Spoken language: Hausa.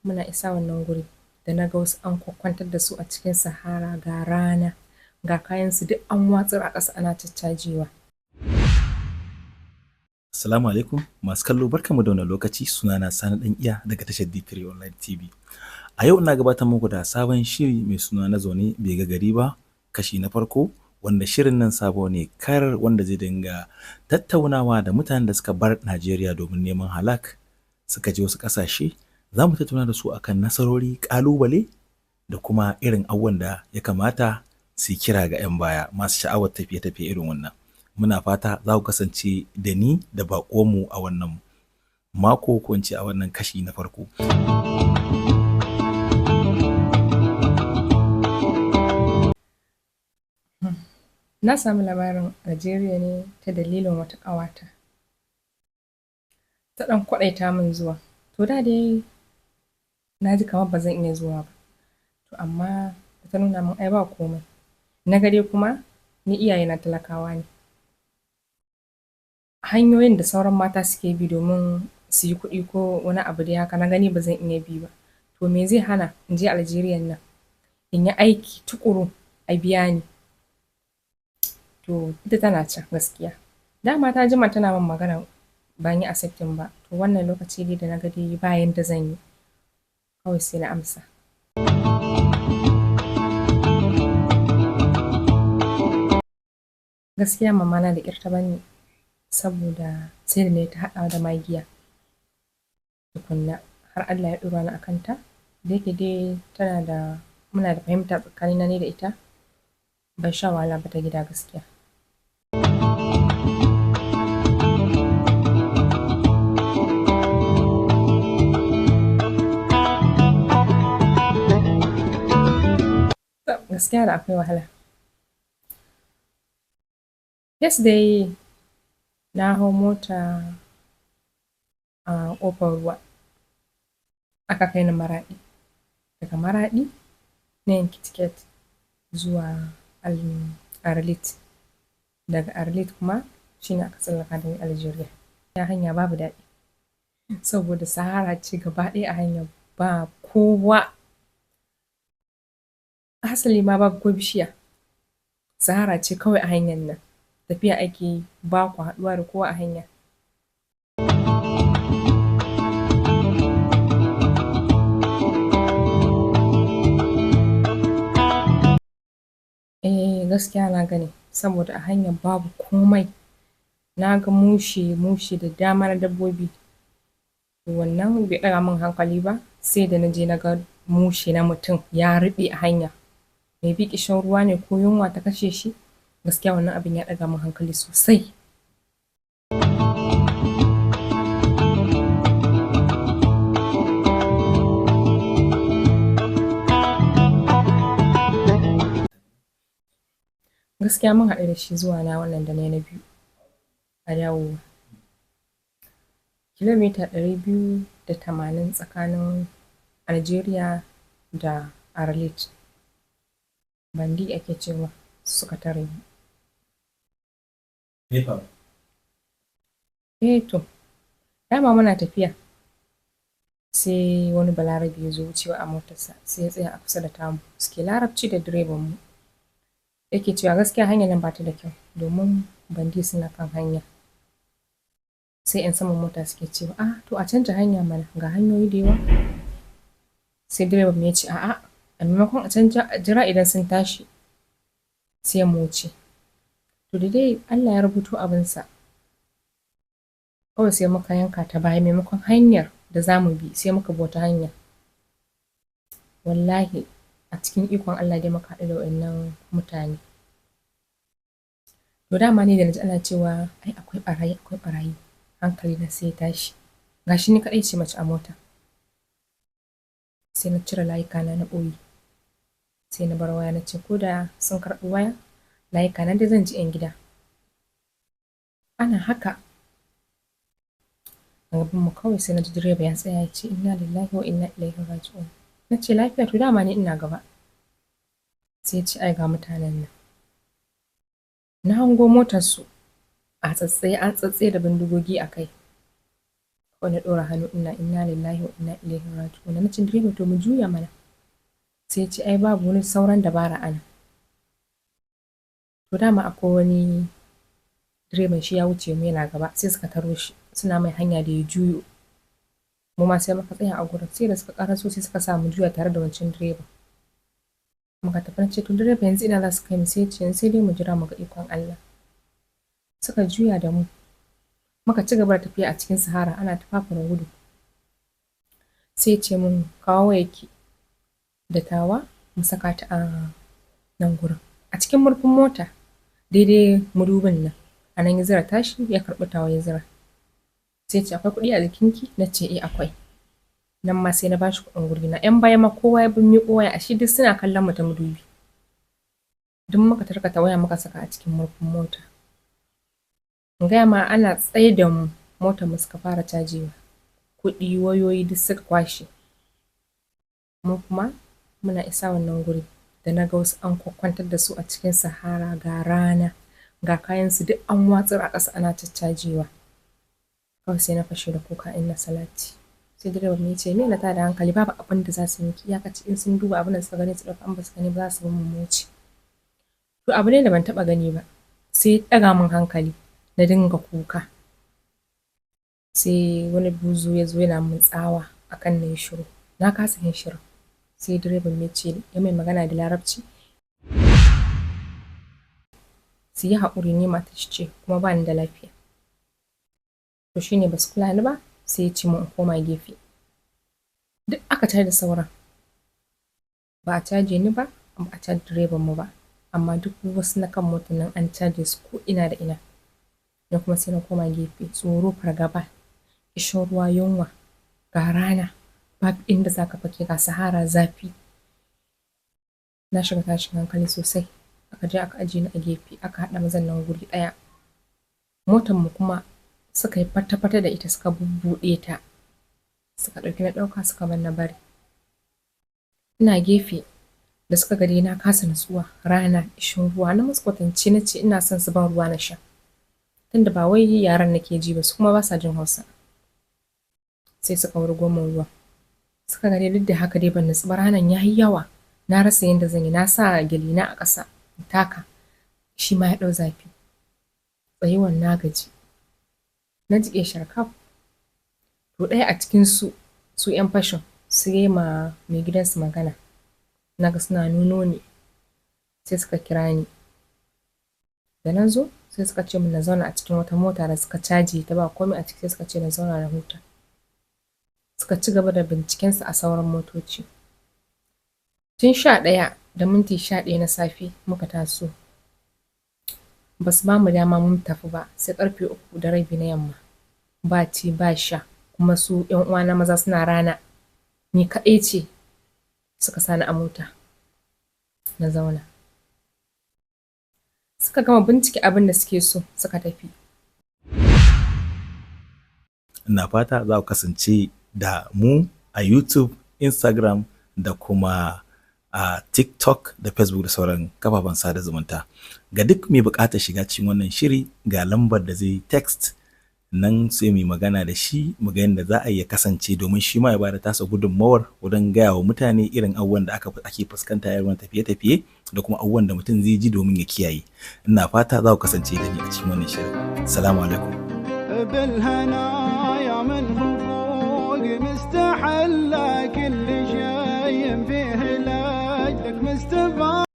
muna isa wannan guri da na ga wasu an kwakwantar da su a cikin sahara ga rana ga kayansu duk an watsar a ƙasa ana caccajewa. Assalamu alaikum masu kallo barkamu da wannan lokaci, sunana Sani ɗan iya daga tashar D3 Online TV. A yau ina gabatar muku da sabon shiri mai suna na zaune bai ga gari ba kashi na farko, wanda shirin nan sabo ne kar wanda zai dinga tattaunawa da mutanen da suka bar Najeriya domin neman halak suka je wasu ƙasashe. Za mu tattauna da su akan nasarori, ƙalubale da kuma irin abubuwan da ya kamata su kira ga 'yan baya masu sha'awar tafiye-tafiye irin wannan. Muna fata za ku kasance da ni da baƙonmu a wannan mako ko in ce a wannan kashi na farko. Na samu labarin Algeria ne ta dalilin wata ƙawata. Ta ɗan kwaɗaita min zuwa. To da dai na ji kamar ba zan iya zuwa ba. To amma ta nuna min ai ba komai. Na ga dai kuma ni iyayena talakawa ne. Hanyoyin da sauran mata suke bi domin su yi kuɗi ko wani abu dai haka na gani ba zan iya bi ba. To me zai hana in je Algeria nan in yi aiki tuƙuru a biya ni. To ita tana can gaskiya. Dama ta jima tana min magana ban yi accepting ba. To wannan lokaci dai da na ga dai ba yanda zan yi. Kawai sai na amsa. Gaskiya mamana da ƙyar ta bani saboda sai da na yi ta haɗawa da magiya tukunna har Allah ya ɗora ni a kanta. Da yake dai muna da fahimta tsakanina ni da ita, ban sha wahala ba ta gida gaskiya. Gaskiya da akwai wahala. Yes dai na hau mota a ƙofar ruwa aka kai ni Maraɗi. Daga Maraɗi na yanki tiket zuwa Arlit. Daga Arlit kuma shi ne aka tsallaka da ni Algeria. Ya hanya babu daɗi saboda sahara ce gaba ɗaya a hanyar ba kowa. Hasali ma babu ko bishiya. Sahara ce kawai a hanyar nan. Tafiya ake yi ba ku haɗuwa da kowa a hanya. Gaskiya na gani saboda a hanyar babu komai. Na ga mushe da dama na dabbobi. Wannan bai ɗaga min hankali ba sai da na je na ga mushe na mutum ya ruɓe a hanya. Mai bi ƙishin ruwa ne ko yunwa ta kashe shi. Gaskiya wannan abin ya ɗaga min hankali sosai. Gaskiya mun haɗu da shi zuwa na wannan da na biyu a dawowa. Kilomita 280 tsakanin Algeria da Arlit. Bandi ake cewa suka tare ni. To, dama muna tafiya sai wani balarabe ya zo wucewa a motarsa sai ya tsaya a kusa da tamu. Suke larabci da direban mu. Yake cewa gaskiya hanyar nan ba ta da kyau domin bandi suna kan hanya. Sai 'yan saman mota suke cewa to a canja hanya mana ga hanyoyi da yawa. Sai direban mu ya ce a maimakon a canja a jira idan sun tashi sai mu wuce. To da dai Allah ya rubuto abinsa. Kawai sai muka yanka ta baya maimakon hanyar da za mu bi sai muka bi wata hanya. Wallahi a cikin ikon Allah dai muka haɗu da waɗannan mutane. To dama ne da na ji ana cewa ai akwai ɓarayi hankali na sai ya tashi. Gashi ni kaɗai ce mace a mota. Sai na cire layuka na ɓoye. Sai na bar waya na ce ko da sun karɓi waya layuka na dai zan ji 'yan gida. Ana haka a gabanmu kawai sai na ji direba ya tsaya ya ce inna lillahi wa inna ilaihi raji'un. Na ce lafiya to dama ni ina gaba. Sai ya ce ai ga mutanen nan. Na hango motarsu a tsatsaye an tsatsaye da bindigogi a kai. Kawai na ɗora hannu ina inna lillahi wa inna ilaihi raji'un. Na ce direba to mu juya mana. Sai ya ce ai babu wani sauran dabara ana. To dama akwai wani direban shi ya wuce mu yana gaba sai suka taro shi suna mai hanya da ya juyo. Mu ma sai muka tsaya a gurin sai da suka ƙaraso sai suka sa mu juya tare da wancan direban. Muka tafi na ce to direba yanzu ina za su kai mu sai ya ce sai dai mu jira mu ga ikon Allah. Suka juya da mu. Muka ci gaba da tafiya a cikin sahara ana ta fafara gudu. Sai ya ce mun kawo wayarki da tawa mu saka ta a nan gurin. A cikin murfin mota daidai mudubin nan a nan ya zira tashi ya karɓi tawa ya zira. Sai ya ce akwai kuɗi a jikinki? Na ce eh akwai. Nan ma sai na bashi kuɗin guri na. 'Yan baya ma kowa ya bi miƙo waya ashe duk suna kallon mu ta madubi. Duk muka tarkata waya muka saka a cikin murfin mota. In gaya ma ana tsaye da mu motar mu suka fara cajewa. Kuɗi wayoyi duk suka kwashe. Mu kuma muna isa wannan guri da na ga wasu an kwakwantar da su a cikin sahara ga rana ga kayansu duk an watsar a ƙasa ana caccajewa. Kawai sai na fashe da kuka inna salati. Sai direban ya ce me na tada hankali babu abin da za su miki iyakaci in sun duba abin da suka gani su ɗauka an ba su gani ba za su bin mu wuce. To abu ne da ban taɓa gani ba sai ɗaga min hankali na dinga kuka. Sai wani buzu ya zo yana min tsawa akan na yi shiru. Na kasa yin shiru. Sai direban ya ce ya mai magana da larabci. Su yi haƙuri ne mata ce kuma ba ni da lafiya. To shine ba su kula ni ba sai ya ce mun in koma gefe. Duk aka tare da sauran. Ba a caje ni ba ba a caje direban mu ba. Amma duk wasu na kan motar nan an caje su ko ina da ina. Na kuma sai na koma gefe tsoro fargaba kishin ruwa yunwa ga rana babu inda za ka fake ga sahara zafi. Na shiga tashin hankali sosai aka je aka ajiye ni a gefe aka haɗa mazan nan guri ɗaya. Motar mu kuma suka yi fata-fata da ita suka bubbuɗe ta suka ɗauki na ɗauka suka bar na bari. Ina gefe da suka ga dai na kasa nutsuwa rana kishin ruwa na musu kwatance na ce ina son su ban ruwa na sha. Tunda ba wai yaran nake ji ba su kuma ba sa jin Hausa. Sai suka wurgo min ruwa. Suka ga dai duk da haka dai ban nutsu ba ranan yayi yawa. Na rasa yadda zan yi na sa gyalina a ƙasa in taka shi ma ya ɗau zafi. Tsayuwan na gaji. Na jiƙe sharkaf. To ɗaya a cikin su 'yan fashin su yi ma mai gidansu magana. Na ga suna nuno ni. Sai suka kira ni. Da na zo sai suka ce min na zauna a cikin wata mota da suka caje ta ba komai a ciki sai suka ce na zauna na huta. Suka ci gaba da bincikensu a sauran motoci. Tun 11:11 na safe muka taso. Ba su ba mu dama mun tafi ba sai ƙarfe 3:30 na yamma. Ba ci ba sha kuma su 'yan uwana maza suna rana. Ni kaɗai ce suka sani a mota. Na zauna. Suka gama bincike abin da suke so suka tafi. Ina fata za ku kasance da mu a YouTube, Instagram da kuma a TikTok da Facebook da sauran kafafen sada zumunta. Ga duk mai buƙatar shiga cikin wannan shiri ga lambar da zai text nan sai mu magana da shi mu ga yadda za a iya kasance domin shi ma ya bada tasa gudunmawar wurin gaya wa mutane irin abubuwan da ake fuskanta yayin tafiye-tafiye da kuma abubuwan da mutum zai ji domin ya kiyaye. Ina fata za ku kasance da ni a cikin wannan shirin. Assalamu alaikum. بالهنايا من فوق مستحلى كل شيء فيه لاجلك مستفاد